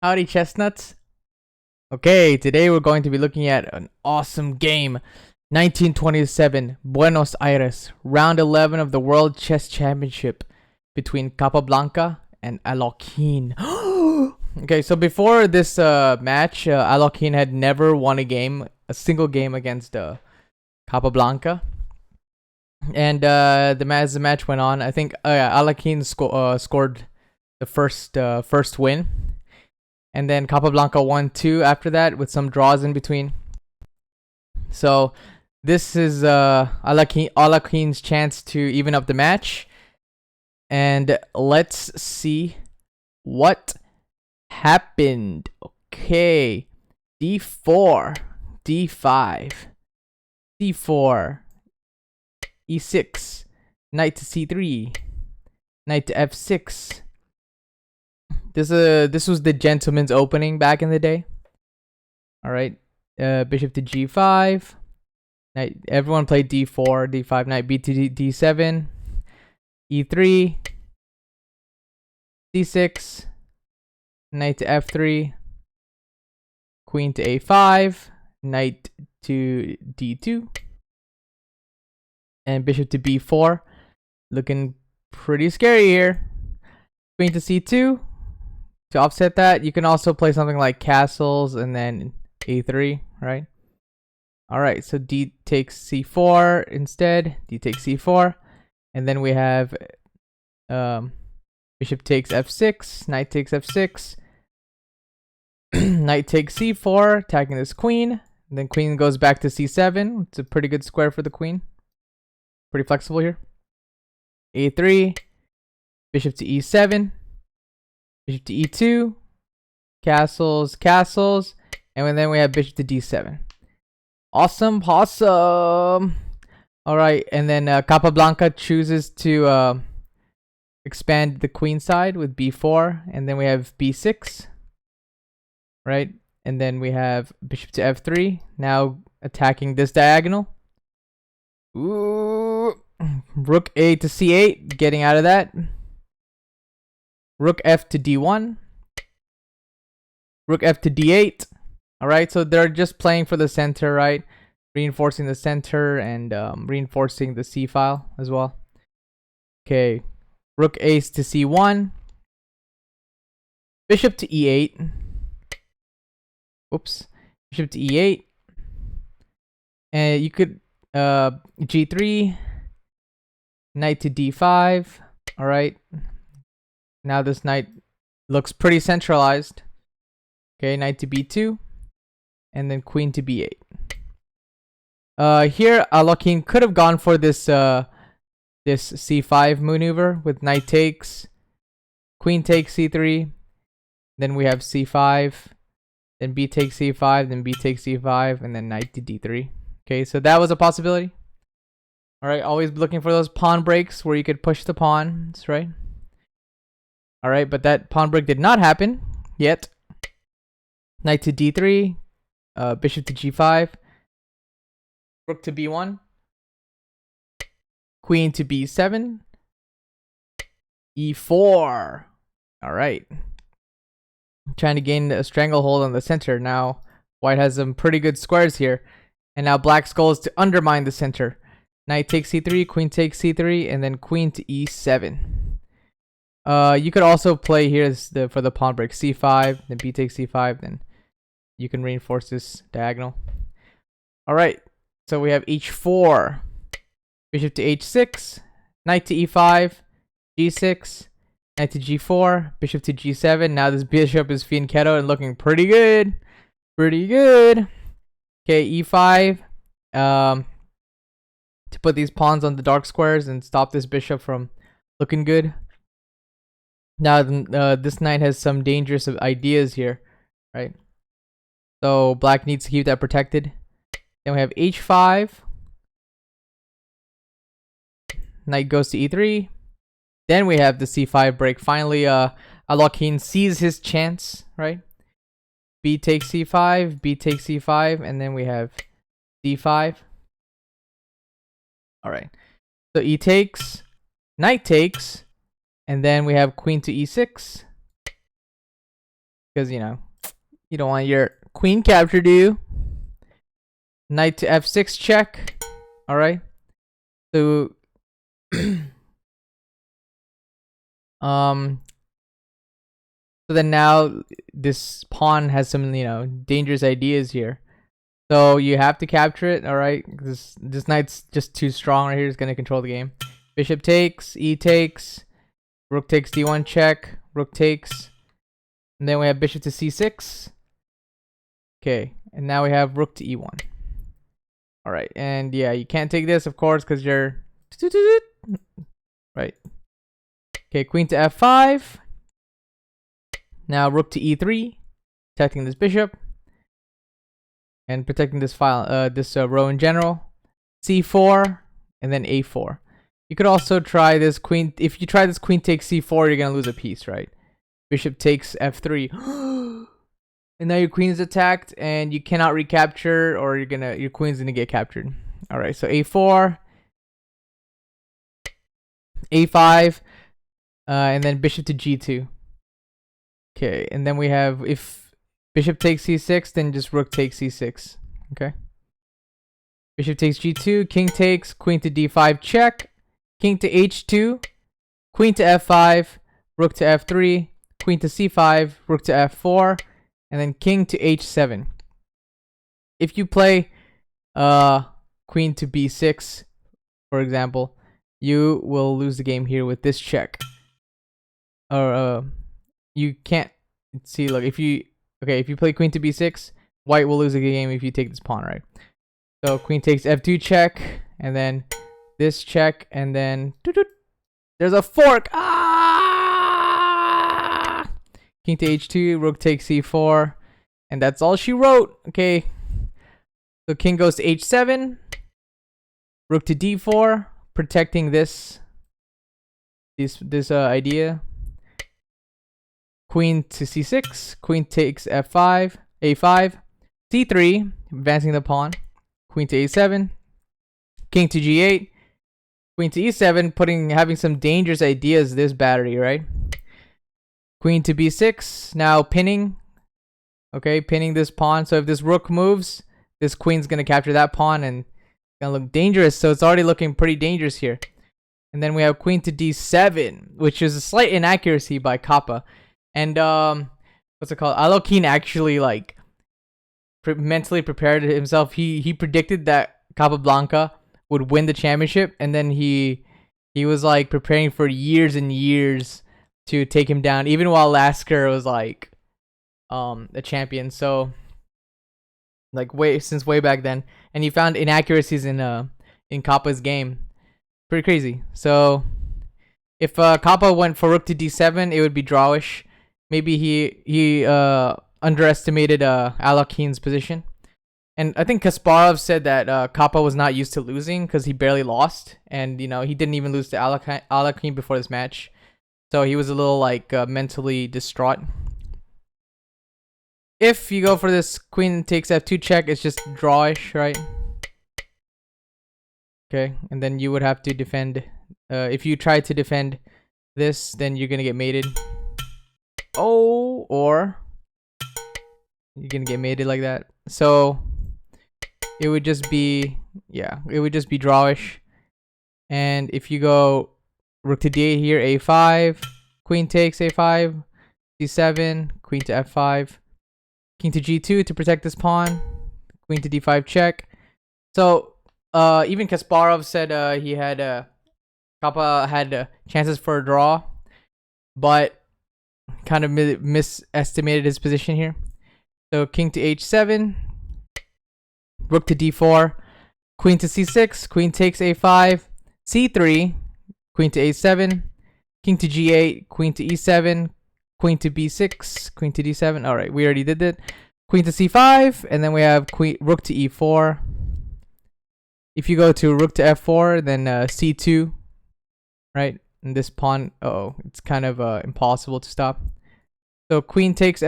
Howdy, chestnuts. Okay, today we're going to be looking at an awesome game. 1927, Buenos Aires, round 11 of the World Chess Championship between Capablanca and Alekhine. Okay, so before this match, Alekhine had never won a single game against Capablanca. And as the match went on, I think Alekhine scored the first win. And then Capablanca won 2 after that with some draws in between. So this is Alekhine's chance to even up the match. And let's see what happened. Okay. D4, D5, C4, E6, knight to C3, knight to F6. This was the gentleman's opening back in the day. All right, bishop to G5. Knight. Everyone played D4, D5. Knight B to D7, E3, C6. Knight to F3. Queen to A5. Knight to D2. And bishop to B4. Looking pretty scary here. Queen to C2. To offset that, you can also play something like castles and then A3, right? Alright, so D takes C4 instead. D takes C4. And then we have bishop takes F6. Knight takes F6. Knight takes C4, attacking this queen. And then queen goes back to C7. It's a pretty good square for the queen. Pretty flexible here. A3. Bishop to E7. Bishop to E2, castles, castles, and then we have bishop to D7. Awesome possum. All right, and then Capablanca chooses to expand the queen side with B4, and then we have B6, right? And then we have bishop to F3, now attacking this diagonal. Ooh, rook A to C8, getting out of that. Rook F to D1. Rook F to D8. Alright, so they're just playing for the center, right? Reinforcing the center and reinforcing the C file as well. Okay. Rook Ace to C1. Bishop to E8. Oops. Bishop to E8. And you could G3. Knight to D5. Alright. Now this knight looks pretty centralized. Okay, knight to B2. And then queen to B8. Here, Alekhine could have gone for this this C5 maneuver with knight takes. Queen takes C3. Then we have C5. Then B takes C5. Then B takes C5. And then knight to D3. Okay, so that was a possibility. Alright, always looking for those pawn breaks where you could push the pawns, right? Alright, but that pawn break did not happen yet. Knight to D3. Bishop to G5. Rook to B1. Queen to B7. E4. Alright. Trying to gain a stranglehold on the center. Now, white has some pretty good squares here. And now black's goal is to undermine the center. Knight takes C3. Queen takes C3. And then queen to E7. You could also play here for the pawn break C5, then B takes C5, then you can reinforce this diagonal. Alright, so we have H4, bishop to H6, knight to E5, G6, knight to G4, bishop to G7. Now this bishop is fianchetto and looking pretty good. Pretty good. Okay, E5, to put these pawns on the dark squares and stop this bishop from looking good. Now, this knight has some dangerous ideas here, right? So, black needs to keep that protected. Then we have H5. Knight goes to E3. Then we have the C5 break. Finally, Alekhine sees his chance, right? B takes C5, B takes C5, and then we have D5. Alright. So, E takes, knight takes. And then we have queen to E6. because you know you don't want your queen captured, do you? Knight to f6 check. All right. So so then now this pawn has some, you know, dangerous ideas here. So you have to capture it, all right? This knight's just too strong right here. It's gonna control the game. Bishop takes, e takes, rook takes d1 check, rook takes, and then we have bishop to c6. Okay, and now we have rook to e1. All right, and yeah, you can't take this, of course, because you're right. Okay, queen to f5. Now rook to e3, protecting this bishop and protecting this file, this row in general. c4 and then a4. You could also try this queen. If you try this queen takes c4, you're gonna lose a piece, right? Bishop takes f3, and now your queen is attacked, and you cannot recapture, or your queen's gonna get captured. All right, so a4, a5, and then bishop to g2. Okay, and then we have, if bishop takes c6, then just rook takes c6. Okay. Bishop takes g2, king takes, queen to d5 check, king to h2, queen to f5, rook to f3, queen to c5, rook to f4, and then king to h7. If you play queen to b6, for example, you will lose the game here with this check. Or you can't see. Look, if you play queen to b6, white will lose the game if you take this pawn, right? So queen takes f2 check, and then this check, and then there's a fork. Ah! King to h2, rook takes c4, and that's all she wrote. Okay, so king goes to h7, rook to d4, protecting this idea. Queen to c6, queen takes f5, a5, c3, advancing the pawn, queen to a7, king to g8, queen to e7, having some dangerous ideas, this battery, right? Queen to b6, now pinning, okay, pinning this pawn. So if this rook moves, this queen's gonna capture that pawn and gonna look dangerous. So it's already looking pretty dangerous here. And then we have queen to d7, which is a slight inaccuracy by Kappa. And what's it called? Alekhine actually like mentally prepared himself. He predicted that Capablanca would win the championship, and then he was like preparing for years and years to take him down, even while Lasker was like a champion. So like since way back then, and he found inaccuracies in Kappa's game. Pretty crazy. So if Kappa went for rook to d7, it would be drawish. Maybe he underestimated Alekhine's position. And I think Kasparov said that Kappa was not used to losing because he barely lost. And, you know, he didn't even lose to Alekhine before this match. So he was a little, like, mentally distraught. If you go for this queen takes f2 check, it's just drawish, right? Okay, and then you would have to defend. If you try to defend this, then you're going to get mated. Oh, or you're gonna get mated like that. So it would just be, yeah, it would just be drawish. And if you go rook to d8 here, a5, queen takes a5, c7, queen to f5, king to g2 to protect this pawn, queen to d5 check. So even Kasparov said he had Kappa had chances for a draw, but kind of misestimated his position here. So king to h7, rook to d4, queen to c6, queen takes a5, c3, queen to a7, king to g8, queen to e7, queen to b6, queen to d7. All right, we already did that. Queen to c5, and then we have rook to e4. If you go to rook to f4, then c2, right? And this pawn, it's kind of impossible to stop. So queen takes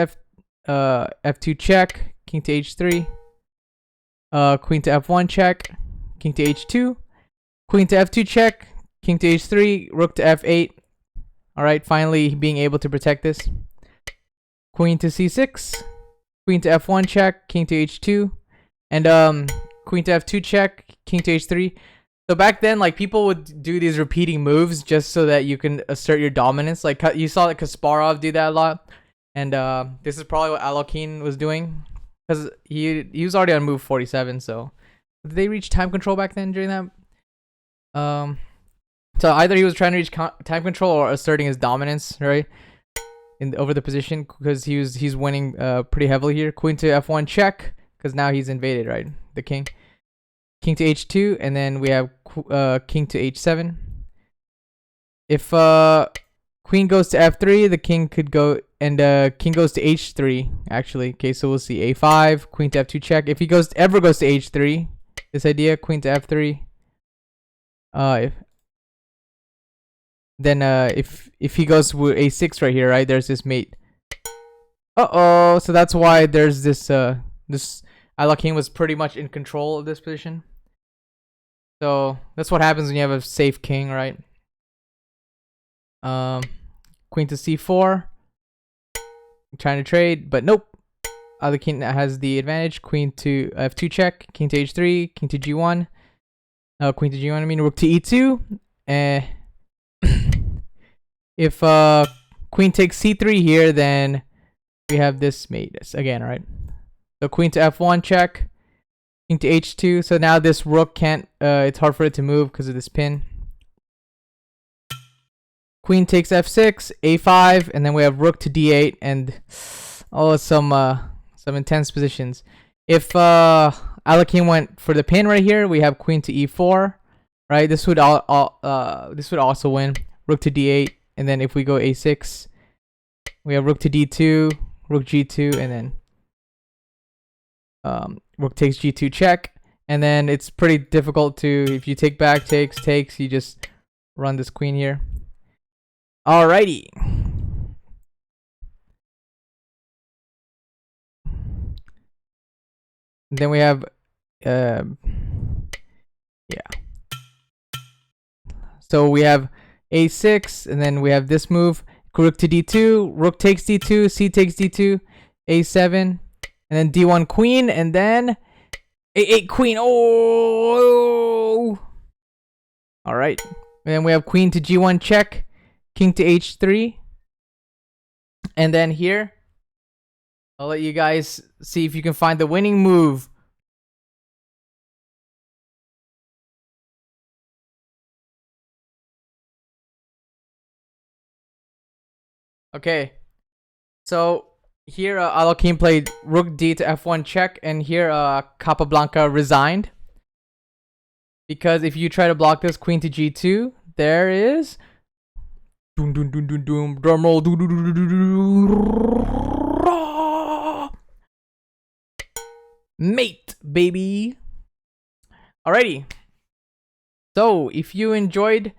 f2 check, king to h3, queen to f1 check, king to h2, queen to f2 check, king to h3, rook to f8. All right, finally being able to protect this. queen to c6, queen to f1 check, king to h2, and queen to f2 check, king to h3. So back then, like, people would do these repeating moves just so that you can assert your dominance. Like, you saw like Kasparov do that a lot, and this is probably what Alekhine was doing, because he was already on move 47. So did they reach time control back then during that? So either he was trying to reach time control or asserting his dominance, right, over the position, because he's winning pretty heavily here. Queen to f1 check, because now he's invaded, right, the king. King to h2, and then we have king to h7. If queen goes to f3, the king could go, and king goes to h3 actually. Okay, so we'll see a5, queen to f2 check. If he ever goes to h3, this idea, queen to f3. If he goes with a6 right here, right, there's this mate. So that's why there's this this Alekhine was pretty much in control of this position. So that's what happens when you have a safe king, right? Queen to c4. I'm trying to trade, but nope. Alekhine has the advantage. Queen to f2 check, king to h3, king to g1. Queen to g1, I mean rook to e2. If queen takes c3 here, then we have this mate again, right? So queen to f1 check, king to h2. So now this rook can't, it's hard for it to move because of this pin. Queen takes f6, a5, and then we have rook to d8, and some intense positions. If Alekhine went for the pin right here, we have queen to e4, right? This would also win. Rook to d8, and then if we go a6, we have rook to d2, rook g2, and then rook takes g2 check. And then it's pretty difficult to, if you take back, takes, you just run this queen here. Alrighty. Then we have yeah. So we have a6, and then we have this move, rook to d2, rook takes d2, c takes d2, a7, and then d1 queen, and then a8 queen. Oh! All right. And then we have queen to g1 check, king to h3, and then here, I'll let you guys see if you can find the winning move. Okay, so here Alekhine played rook d to f1 check, and here Capablanca resigned, because if you try to block this, queen to g2, there is drum roll, mate, baby. Alrighty, so if you enjoyed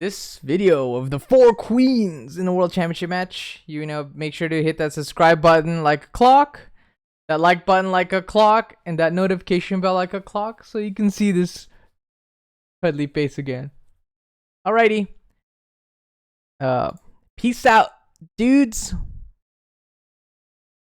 this video of the 4 queens in the World Championship match, you know, make sure to hit that subscribe button like a clock, that like button like a clock, and that notification bell like a clock, so you can see this cuddly face again. Alrighty. Peace out, dudes.